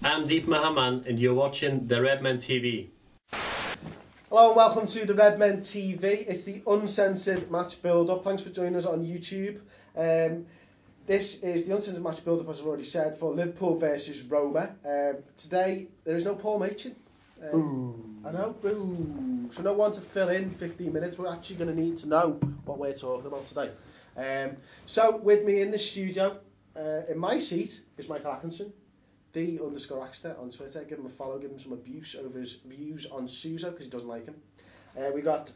I'm Deep Mahaman and you're watching the Redmen TV. Hello and welcome to the Redmen TV. It's the Uncensored Match Build-Up. Thanks for joining us on YouTube. This is the Uncensored Match Build-Up, as I've already said, for Liverpool versus Roma. Today, there is no Paul Machin. I know, boo. So no one to fill in 15 minutes. We're actually going to need to know what we're talking about today. So with me in the studio, in my seat, is Michael Atkinson, the _Axter on Twitter. Give him a follow, give him some abuse over his views on Suso because he doesn't like him. We got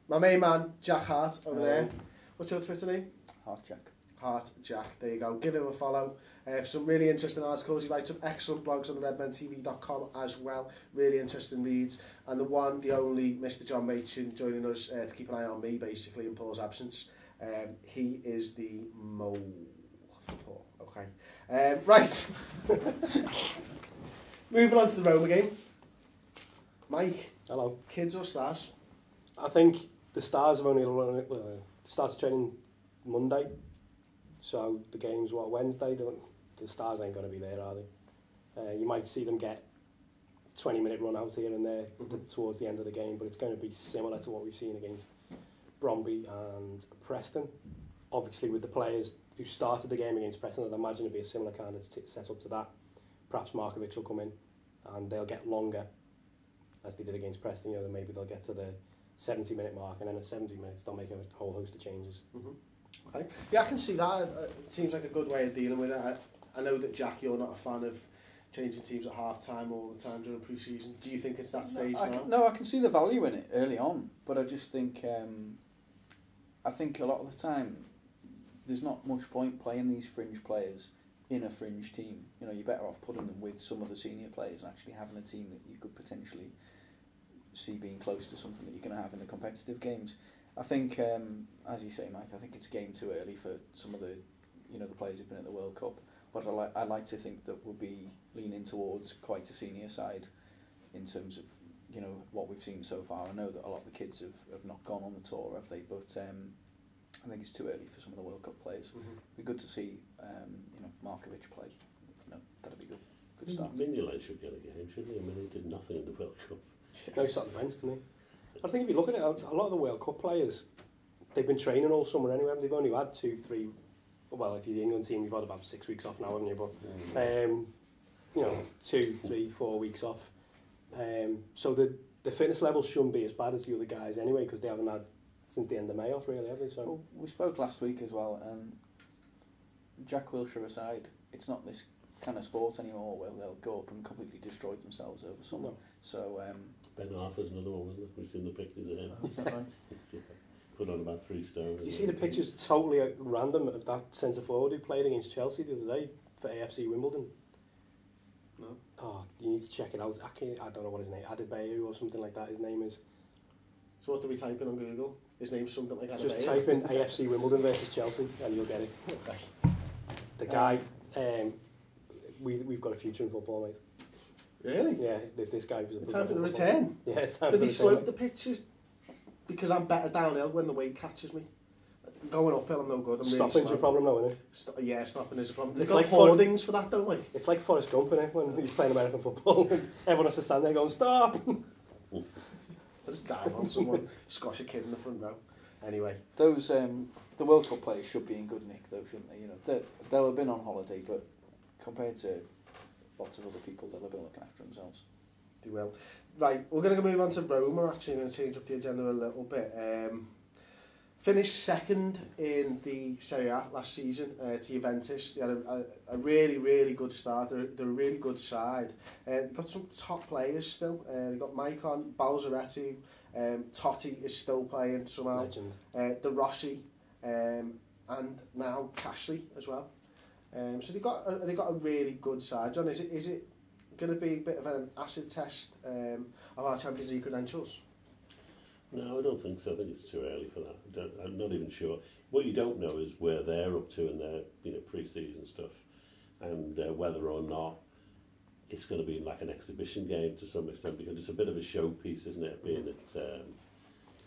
my main man, Jack Hart, over there. What's your Twitter name? Hart Jack. Hart Jack, there you go. Give him a follow. For some really interesting articles. He writes some excellent blogs on the redmentv.com as well. Really interesting reads. And the one, the only Mr. John Machin joining us to keep an eye on me, basically, in Paul's absence. He is the mole for Paul. Okay. Right. Moving on to the Roma game. Mike. Hello. Kids or stars? I think the stars have only started training Monday. So the game's Wednesday. The stars ain't going to be there, are they? You might see them get 20-minute run-outs here and there towards the end of the game, but it's going to be similar to what we've seen against Bromby and Preston. Obviously, with the players who started the game against Preston, I'd imagine it'd be a similar kind of set up to that. Perhaps Markovic will come in and they'll get longer, as they did against Preston. You know, maybe they'll get to the 70-minute mark, and then at 70 minutes they'll make a whole host of changes. Okay. Yeah, I can see that. It seems like a good way of dealing with it. I know that, Jack, you're not a fan of changing teams at half-time all the time during pre-season. Do you think it's that stage now? I can see the value in it early on, but I just think I think a lot of the time there's not much point playing these fringe players in a fringe team. You know, you're better off putting them with some of the senior players and actually having a team that you could potentially see being close to something that you're going to have in the competitive games. I think, as you say, Mike, I think it's a game too early for some of the, the players who've been at the World Cup. But I'd like to think that we'll be leaning towards quite a senior side in terms of, what we've seen so far. I know that a lot of the kids have not gone on the tour, have they? But I think it's too early for some of the World Cup players. It'd be good to see, Markovic play. That'd be good. Good start. Mignolet should get a game, shouldn't he? I mean, he did nothing in the World Cup. No, he's on the bench, didn't he? I think if you look at it, a lot of the World Cup players, they've been training all summer anyway. They've only had 2, 3. Well, if you're the England team, you've had about 6 weeks off now, haven't you? But 2, 3, 4 weeks off. So the fitness level shouldn't be as bad as the other guys anyway, because they haven't had since the end of May off, really, have they? So well, we spoke last week as well, and Jack Wilshere aside, it's not this kind of sport anymore where they'll go up and completely destroy themselves over summer. No. So Ben Arthur's another one, wasn't it? We've seen the pictures of him. Is that right? Put on about 3 stones. Did you see the pictures totally random of that centre forward who played against Chelsea the other day for AFC Wimbledon? No. Oh, you need to check it out. I don't know what his name, Adebayo or something like that his name is. So what do we type in on Google? His name's something like Adebayo? Just type in AFC Wimbledon versus Chelsea and you'll get it. Okay. The guy, we've got a future in football, mate. Really? Yeah, if this guy was... It's time for the return. Yeah, it's time for the return. Did he slope the pitches? Because I'm better downhill when the weight catches me. Going uphill, I'm no good. I'm Stopping's your problem now, isn't it? Yeah, stopping is a problem. It's They've got like hoardings for that, don't we? It's like Forrest Gump, isn't it? When he's playing American football. Everyone has to stand there going, stop! Just dive on someone, squash a kid in the front row. Anyway. Those, the World Cup players should be in good nick, though, shouldn't they? They'll have been on holiday, but compared to lots of other people, they'll have been looking after themselves. They will. Right, we're going to move on to Roma. Actually, I'm going to change up the agenda a little bit. Finished second in the Serie A last season to Juventus. They had a really, really good start. They're a really good side. They've got some top players still. They've got Maicon, Balzaretti, Totti is still playing somehow. Legend. De Rossi, and now Cashley as well. So they've got a really good side. John, is it going to be a bit of an acid test of our Champions League credentials? No, I don't think so. I think it's too early for that. I'm not even sure. What you don't know is where they're up to in their pre-season stuff, and whether or not it's going to be like an exhibition game to some extent, because it's a bit of a showpiece, isn't it? Being at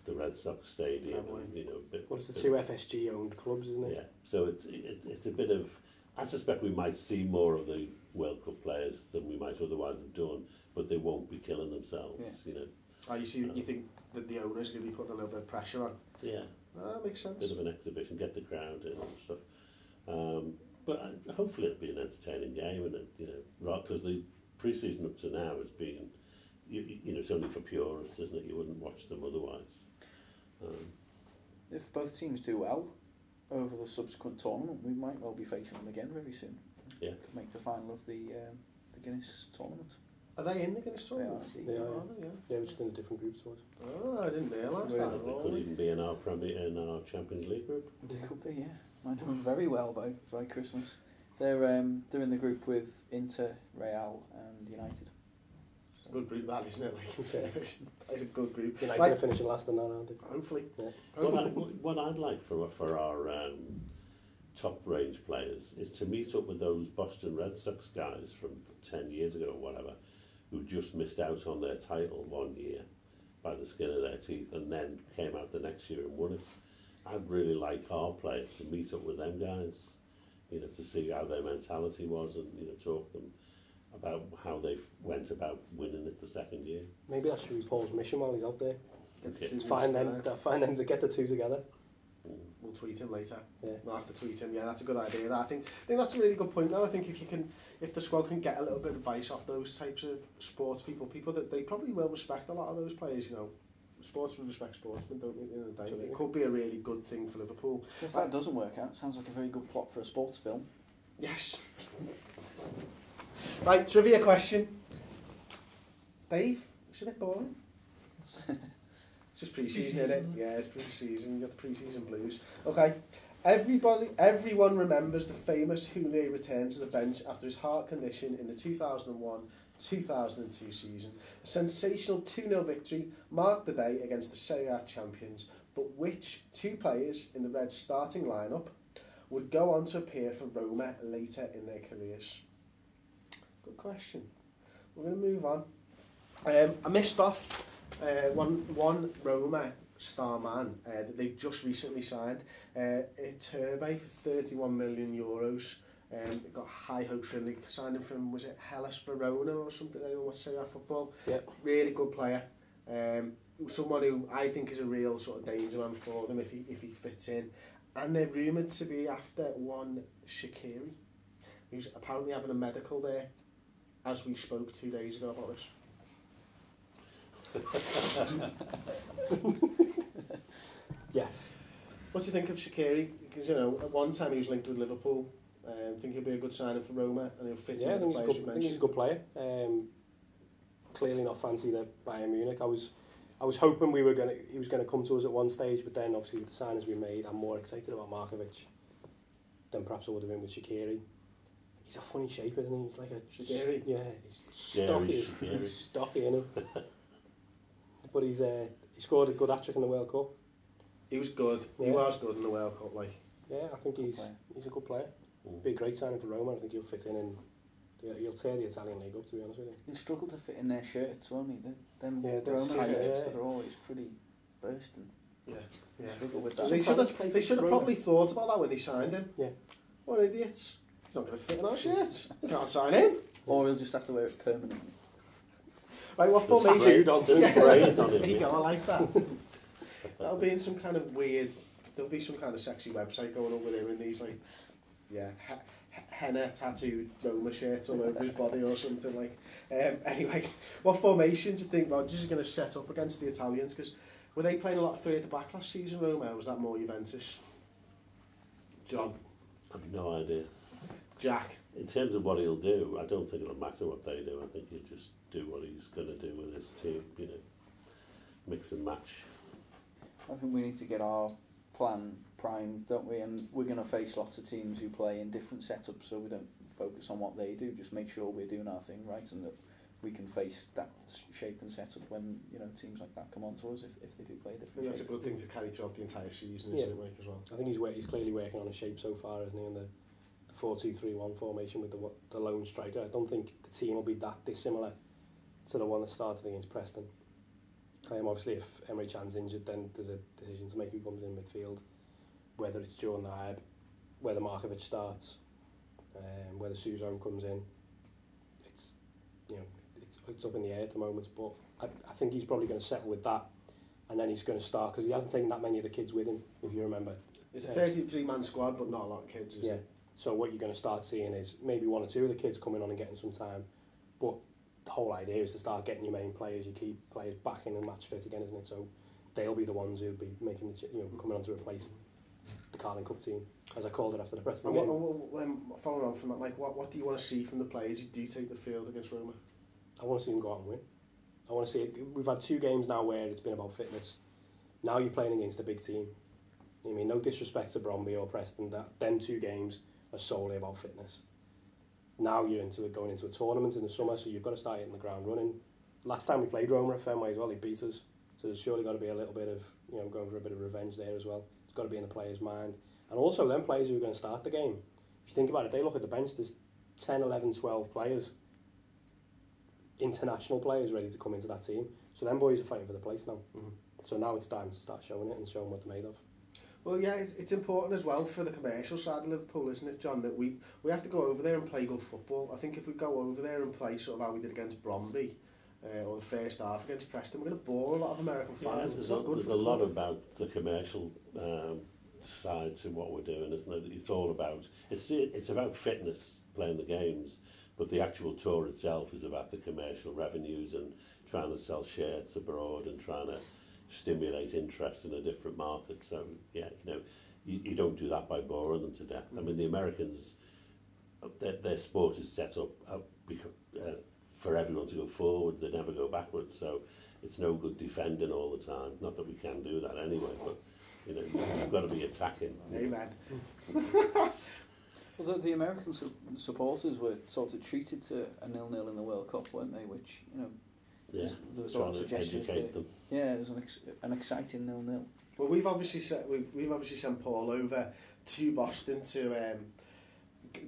the Red Sox Stadium, and, Well, it's the 2 FSG-owned clubs, isn't it? Yeah. So it's a bit of. I suspect we might see more of the World Cup players than we we might otherwise have done, but they won't be killing themselves. Yeah. You know. Oh, you think that the owners are going to be putting a little bit of pressure on? Yeah. That makes sense. Bit of an exhibition, get the crowd in and stuff. But hopefully it'll be an entertaining game, and you know, because the pre-season up to now has been, you know, it's only for purists, isn't it? You wouldn't watch them otherwise. If both teams do well over the subsequent tournament, we might well be facing them again very soon. Yeah. Could make the final of the Guinness tournament. Are they in the Guinness tournament? They are, Are they? Yeah, we're just in a different group to us. Oh, I didn't realise Well, that. They could even be in our Champions League group. They could be, yeah. Might know them very well by Christmas. They're in the group with Inter, Real and United. So Good group that, isn't it? Like, Yeah. it's a good group. United Like, are finishing last in that, aren't they? hopefully. Yeah. What I'd like for our top range players is to meet up with those Boston Red Sox guys from 10 years ago or whatever, who just missed out on their title one year by the skin of their teeth and then came out the next year and won it. I'd really like our players to meet up with them guys, you know, to see how their mentality was and, you know, talk to them about how they went about winning it the second year. Maybe that should be Paul's mission while he's out there. Get the Okay. two Find together. them to get the two together. We'll tweet him later. Yeah. We'll have to tweet him. Yeah, that's a good idea. I think that's a really good point. Now, I think if the squad can get a little bit of advice off those types of sports people that they probably will respect a lot of those players. You know, sportsmen respect sportsmen, don't they? At the end of the day, Absolutely. it could be a really good thing for Liverpool. if that doesn't work out, sounds like a very good plot for a sports film. Yes. Right, trivia question. Dave, isn't it boring? It's just pre-season, isn't it? Yeah, it's pre-season. You got the pre-season blues. Okay. Everyone remembers the famous Houllier return to the bench after his heart condition in the 2001-2002 season. A sensational 2-0 victory marked the day against the Serie A champions, but which two players in the Reds starting lineup would go on to appear for Roma later in their careers? Good question. We're going to move on. I missed off one Roma star man that they've just recently signed, Turbe for €31 million. They got high hopes for him. They signed him from, was it Hellas Verona or something? I don't know what to say about football. Yep. Really good player. Someone who I think is a real sort of danger man for them if he fits in. And they're rumoured to be after one Shaqiri, who's apparently having a medical there, as we spoke 2 days ago about this. Yes. What do you think of Shaqiri? Because, you know, at one time he was linked with Liverpool. Think he'll be a good signing for Roma and he'll fit in with the players we I think he's a good player. Clearly not fancied at Bayern Munich. I was hoping he was going to come to us at one stage, but then obviously with the signings we made, I'm more excited about Markovic than perhaps I would have been with Shaqiri. He's a funny shape, isn't he? He's like a Shaqiri? Yeah, he's stocky. He's stocky, isn't he? But he scored a good hat-trick in the World Cup. He was good. Yeah. He was good in the World Cup, like. Yeah, I think he's a good player. Be a great signing for Roma. I think he'll fit in and he'll tear the Italian league up, to be honest with you. He struggled to fit in their shirts, won't he? Them Yeah, Roma that's shirts tight, that are always pretty bursting. Yeah, yeah. Struggle with that. They should have probably thought about that when they signed him. Yeah. What idiots. He's not going to fit in our shirts. You can't sign him. Or he'll just have to wear it permanently. Right, what The formation? tattooed onto his braids on him. There you go, I like that. That'll be in some kind of weird, there'll be some kind of sexy website going up with him in these, like, yeah, henna tattooed Roma shirts all over his body or something, like. Anyway, what formation do you think Rodgers is going to set up against the Italians? Because were they playing a lot of three at the back last season, Roma, or was that more Juventus? John? I've no idea. Jack? In terms of what he'll do, I don't think it'll matter what they do. I think he'll just do what he's going to do with his team, you know, mix and match. I think we need to get our plan primed, don't we? And we're going to face lots of teams who play in different setups, so we don't focus on what they do. Just make sure we're doing our thing right, and that we can face that shape and setup when, you know, teams like that come on to us if they do play a I different think that's a shape. good thing to carry throughout the entire season, isn't Yeah. it, Mike, as well? I think he's clearly working on a shape so far, isn't he? In the 4-2-3-1 formation with the lone striker. I don't think the team will be that dissimilar to the one that started against Preston. Obviously, if Emre Can's injured, then there's a decision to make who comes in midfield, whether it's Joe Naib, whether Markovic starts, whether Suzo comes in. it's up in the air at the moment, but I think he's probably going to settle with that, and then he's going to start, because he hasn't taken that many of the kids with him, if you remember. It's a 33-man squad, but not a lot of kids, is it? So what you're going to start seeing is maybe 1 or 2 of the kids coming on and getting some time, but the whole idea is to start getting your main players, your key players back in and match fit again, isn't it? So they'll be the ones who'll be making coming on to replace the Carling Cup team, as I called it after the rest of the game. Following on from that, Mike, what do you want to see from the players who do take the field against Roma? I want to see them go out and win. I want to see it. We've had 2 games now where it's been about fitness. Now you're playing against a big team. I mean, no disrespect to Bromby or Preston, them 2 games are solely about fitness. Now you're going into a tournament in the summer, so you've got to start hitting the ground running. Last time we played Roma at Fenway as well, they beat us. So there's surely got to be a little bit of, going for a bit of revenge there as well. It's got to be in the players' mind. And also them players who are going to start the game. If you think about it, if they look at the bench, there's 10, 11, 12 players, international players ready to come into that team. So them boys are fighting for the place now. Mm-hmm. So now it's time to start showing it and showing what they're made of. Well, yeah, it's important as well for the commercial side of Liverpool, isn't it, John, that we have to go over there and play good football. I think if we go over there and play sort of how we did against Bromby, or the first half against Preston, we're going to bore a lot of American fans. There's a lot about the commercial side to what we're doing, isn't it? It's all about, it's about fitness, playing the games, but the actual tour itself is about the commercial revenues and trying to sell shirts abroad and trying to stimulate interest in a different market. So yeah, you don't do that by boring them to death. I mean, the Americans, their sport is set up for everyone to go forward. They never go backwards. So it's no good defending all the time. Not that we can do that anyway, but you've got to be attacking. Amen. Well, the American supporters were sort of treated to a 0-0 in the World Cup, weren't they? Which there was a lot of suggestions. Yeah, it was an exciting 0-0. Well, we've obviously sent Paul over to Boston to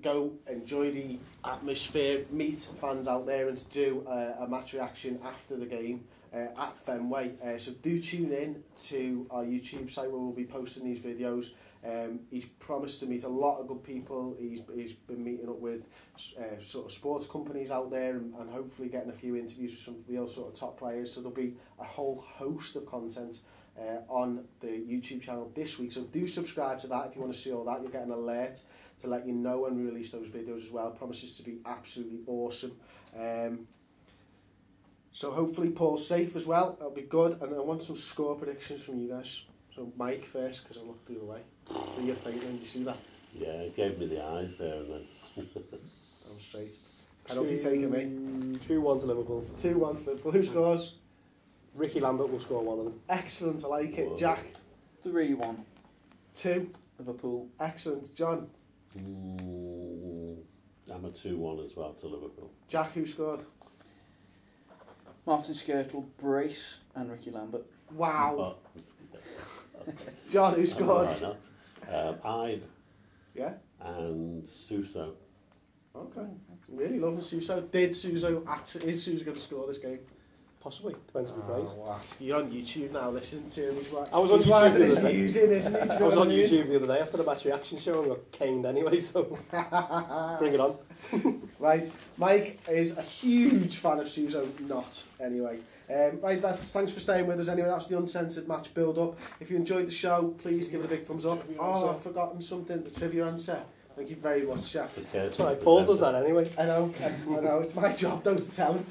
go enjoy the atmosphere, meet fans out there, and to do a match reaction after the game at Fenway. So do tune in to our YouTube site where we'll be posting these videos. He's promised to meet a lot of good people. He's been meeting up with sort of sports companies out there and hopefully getting a few interviews with some real sort of top players. So there'll be a whole host of content on the YouTube channel this week. So do subscribe to that if you want to see all that. You'll get an alert to let you know when we release those videos as well. Promises to be absolutely awesome. So hopefully Paul's safe as well. That'll be good. And I want some score predictions from you guys. So Mike first, because I looked the other way. What are you thinking? Did you see that? Yeah, it gave me the eyes there and then. That was straight. Penalty taken me. 2-1 to Liverpool. 2-1 to Liverpool. Who scores? Ricky Lambert will score one of them. Excellent, I like it. Whoa. Jack? 3-1. 2. Liverpool. Excellent. John? I'm a 2-1 as well to Liverpool. Jack, who scored? Martin Skirtle, Brace and Ricky Lambert. Wow. John, who scored? Why not? Ibe. Yeah? And Suso. Okay. Really loving Suso. Is Suso going to score this game? Possibly. Depends who plays. What? You're on YouTube now, listen to him. I was on YouTube the other day. Using, isn't he? I was on YouTube the other day after the match reaction show and got caned anyway, so bring it on. Right, Mike is a huge fan of Suso, not anyway. Right, thanks for staying with us anyway. That's the Uncensored Match Build Up. If you enjoyed the show, please give it a big thumbs up. Oh, I've forgotten something, the trivia answer. Thank you very much, Jack. That's right, Paul does that anyway. I know, it's my job though to tell him.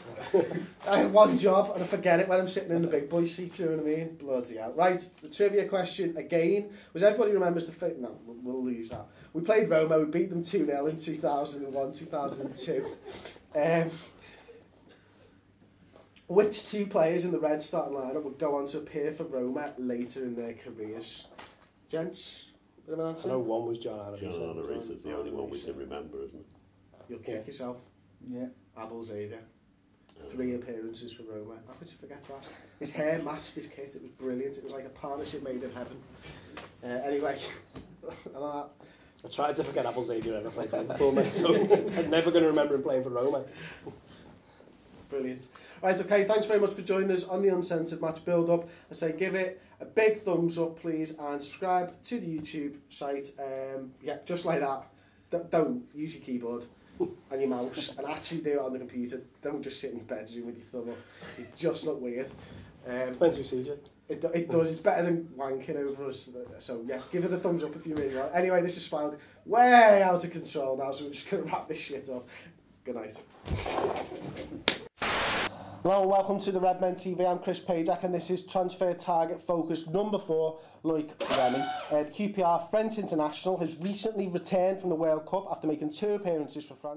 I have one job and I forget it when I'm sitting in the big boy seat, do you know what I mean? Bloody hell. Right, the trivia question again. Was everybody remembers the fit? No, we'll lose that. We played Roma, we beat them 2-0 in 2001, 2002. Which 2 players in the red starting lineup would go on to appear for Roma later in their careers? Gents, bit of an answer? I know one was John Arneris. John Arneris is the only one we can remember, isn't it? You'll kick yourself. Yeah. Abel Xavier. 3 appearances for Roma. How could you forget that? His hair matched his kit. It was brilliant. It was like a partnership made in heaven. Anyway, I tried to forget Abel Xavier ever played for Liverpool, mate, so I'm never going to remember him playing for Roma. Brilliant. Right, okay, thanks very much for joining us on the Uncensored Match Build Up. I say give it a big thumbs up, please, and subscribe to the YouTube site. Yeah, just like that. Don't use your keyboard. and your mouse and actually do it on the computer. Don't just sit in your bedroom with your thumb up. You just look weird. Depends who sees you. It does. It's better than wanking over us. So yeah, give it a thumbs up if you really want. Anyway, this is spiraled way out of control now, so we're just going to wrap this shit up. Good night. Hello and welcome to the Redmen TV. I'm Chris Pajak and this is Transfer Target Focus number 4, Loic Remy. The QPR French international has recently returned from the World Cup after making 2 appearances for France.